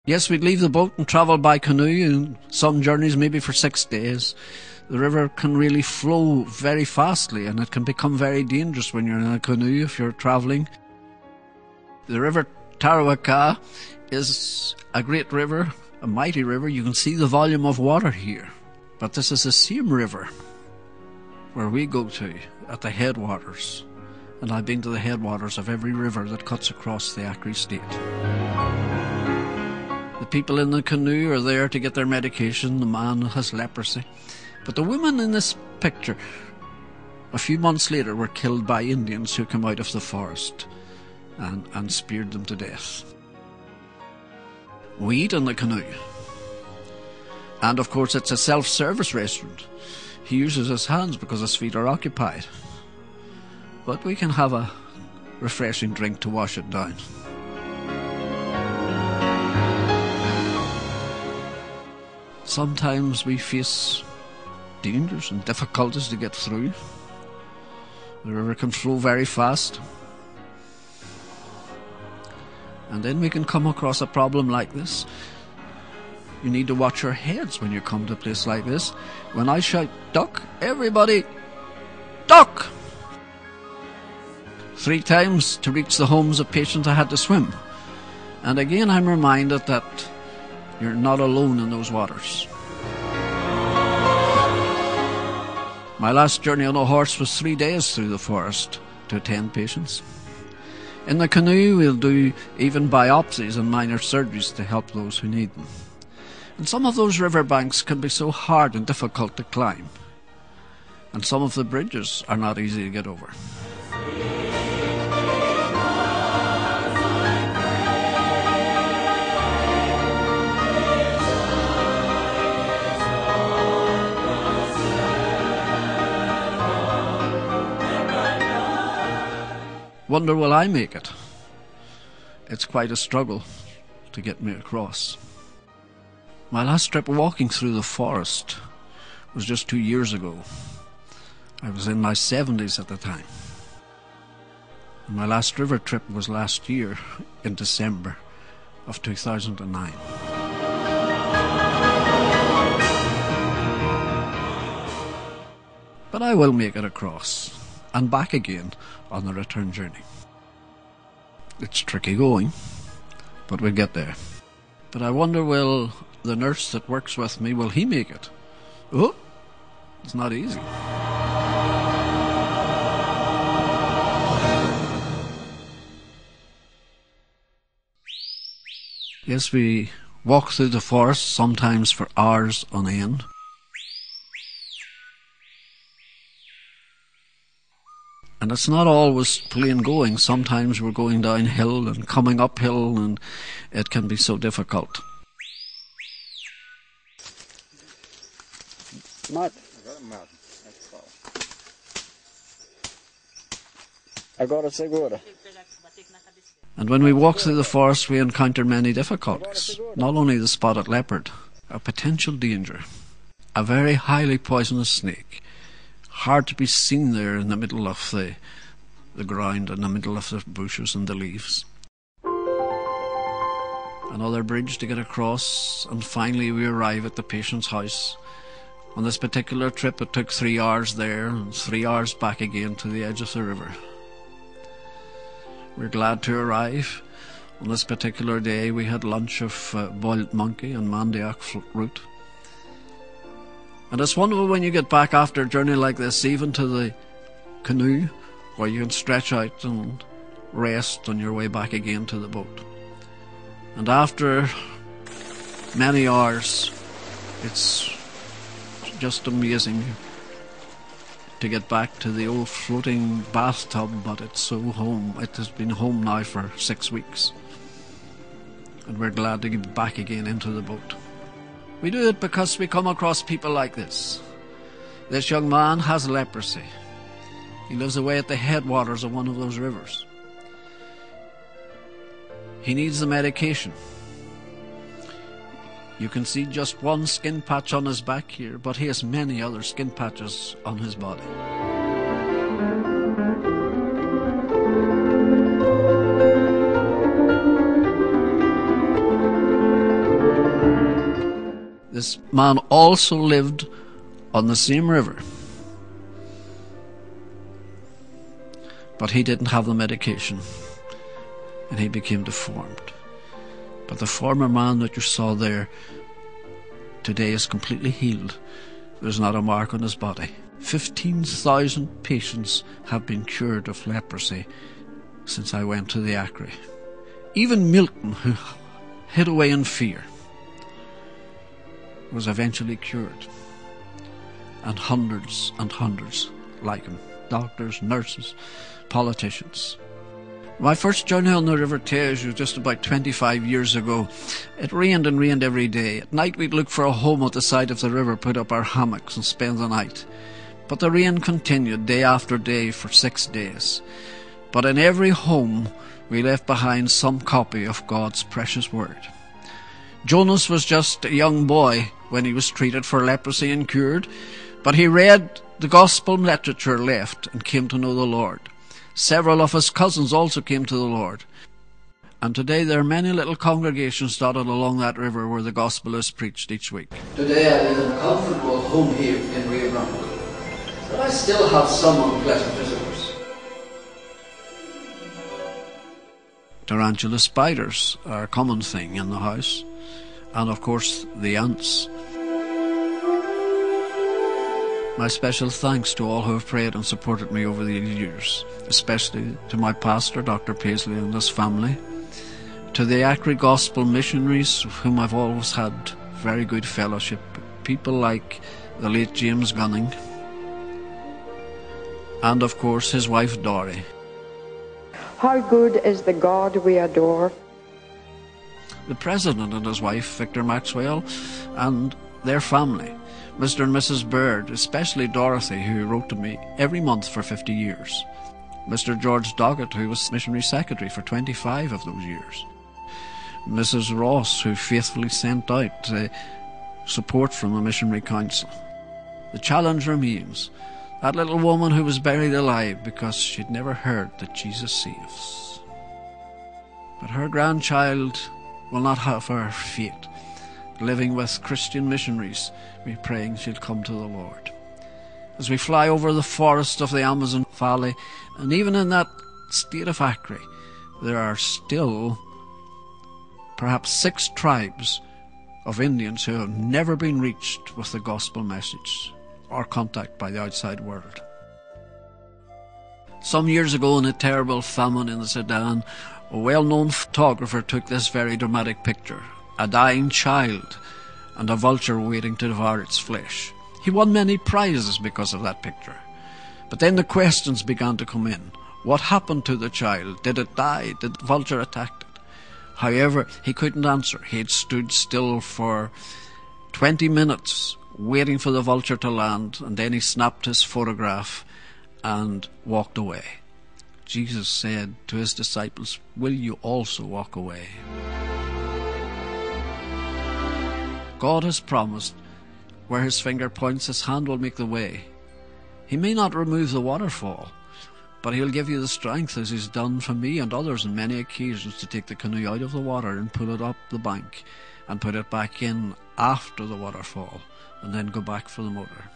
Yes, we'd leave the boat and travel by canoe, and some journeys maybe for 6 days. The river can really flow very fastly, and it can become very dangerous when you're in a canoe if you're travelling. The river Tarahumara is a great river, a mighty river. You can see the volume of water here. But this is the same river where we go to at the headwaters. And I've been to the headwaters of every river that cuts across the Accra state. The people in the canoe are there to get their medication. The man has leprosy. But the women in this picture, a few months later, were killed by Indians who came out of the forest and speared them to death. We eat in the canoe. And of course it's a self-service restaurant. He uses his hands because his feet are occupied. But we can have a refreshing drink to wash it down. Sometimes we face dangers and difficulties to get through. The river can flow very fast. And then we can come across a problem like this. You need to watch your heads when you come to a place like this. When I shout, "Duck," everybody, duck! 3 times to reach the homes of patients I had to swim. And again I'm reminded that you're not alone in those waters. My last journey on a horse was 3 days through the forest to attend patients. In the canoe we'll do even biopsies and minor surgeries to help those who need them. And some of those riverbanks can be so hard and difficult to climb. And some of the bridges are not easy to get over. Wonder will I make it? It's quite a struggle to get me across. My last trip walking through the forest was just 2 years ago. I was in my 70s at the time. And my last river trip was last year in December of 2009. But I will make it across and back again on the return journey. It's tricky going, but we'll get there. But I wonder, will the nurse that works with me, will he make it? Oh, it's not easy. Yes, we walk through the forest, sometimes for hours on end. And it's not always plain going. Sometimes we're going downhill and coming uphill, and it can be so difficult. Mud. Agora segura. And when we walk through the forest, we encounter many difficulties. Not only the spotted leopard, a potential danger, a very highly poisonous snake, hard to be seen there in the middle of the ground, in the middle of the bushes and the leaves. Another bridge to get across, and finally we arrive at the patient's house. On this particular trip it took 3 hours there and 3 hours back again to the edge of the river. We're glad to arrive. On this particular day we had lunch of boiled monkey and mandioc root. And it's wonderful when you get back after a journey like this, even to the canoe, where you can stretch out and rest on your way back again to the boat. And after many hours, it's just amazing to get back to the old floating bathtub, but it's so home. It has been home now for 6 weeks. And we're glad to get back again into the boat. We do it because we come across people like this. This young man has leprosy. He lives away at the headwaters of one of those rivers. He needs the medication. You can see just one skin patch on his back here, but he has many other skin patches on his body. This man also lived on the same river, but he didn't have the medication, and he became deformed. But the former man that you saw there today is completely healed. There's not a mark on his body. 15,000 patients have been cured of leprosy since I went to the Accra. Even Milton, who hid away in fear, was eventually cured. And hundreds like him. Doctors, nurses, politicians. My first journey on the River Tejo was just about 25 years ago. It rained and rained every day. At night we'd look for a home at the side of the river, put up our hammocks and spend the night. But the rain continued day after day for 6 days. But in every home we left behind some copy of God's precious word. Jonas was just a young boy when he was treated for leprosy and cured, but he read the gospel literature left and came to know the Lord. Several of his cousins also came to the Lord. And today there are many little congregations dotted along that river where the gospel is preached each week. Today I live in a comfortable home here in Rio Grande, but I still have some unpleasant visitors. Tarantula spiders are a common thing in the house, and of course the ants. My special thanks to all who have prayed and supported me over the years, especially to my pastor, Dr. Paisley, and his family, to the Accra Gospel missionaries, with whom I've always had very good fellowship, people like the late James Gunning, and of course his wife Dory. How good is the God we adore? The President and his wife, Victor Maxwell, and their family, Mr. and Mrs. Bird, especially Dorothy, who wrote to me every month for 50 years. Mr. George Doggett, who was missionary secretary for 25 of those years. Mrs. Ross, who faithfully sent out support from the Missionary Council. The challenge remains. That little woman who was buried alive because she'd never heard that Jesus saves. But her grandchild will not have her fate. Living with Christian missionaries, we're praying she'll come to the Lord. As we fly over the forest of the Amazon Valley, and even in that state of Accra, there are still perhaps 6 tribes of Indians who have never been reached with the gospel message or contact by the outside world. Some years ago, in a terrible famine in the Sudan, a well-known photographer took this very dramatic picture. A dying child and a vulture waiting to devour its flesh. He won many prizes because of that picture. But then the questions began to come in. What happened to the child? Did it die? Did the vulture attack it? However, he couldn't answer. He had stood still for 20 minutes waiting for the vulture to land, and then he snapped his photograph and walked away. Jesus said to his disciples, "Will you also walk away?" God has promised, where his finger points, his hand will make the way. He may not remove the waterfall, but he'll give you the strength, as he's done for me and others on many occasions, to take the canoe out of the water and pull it up the bank and put it back in after the waterfall, and then go back for the motor.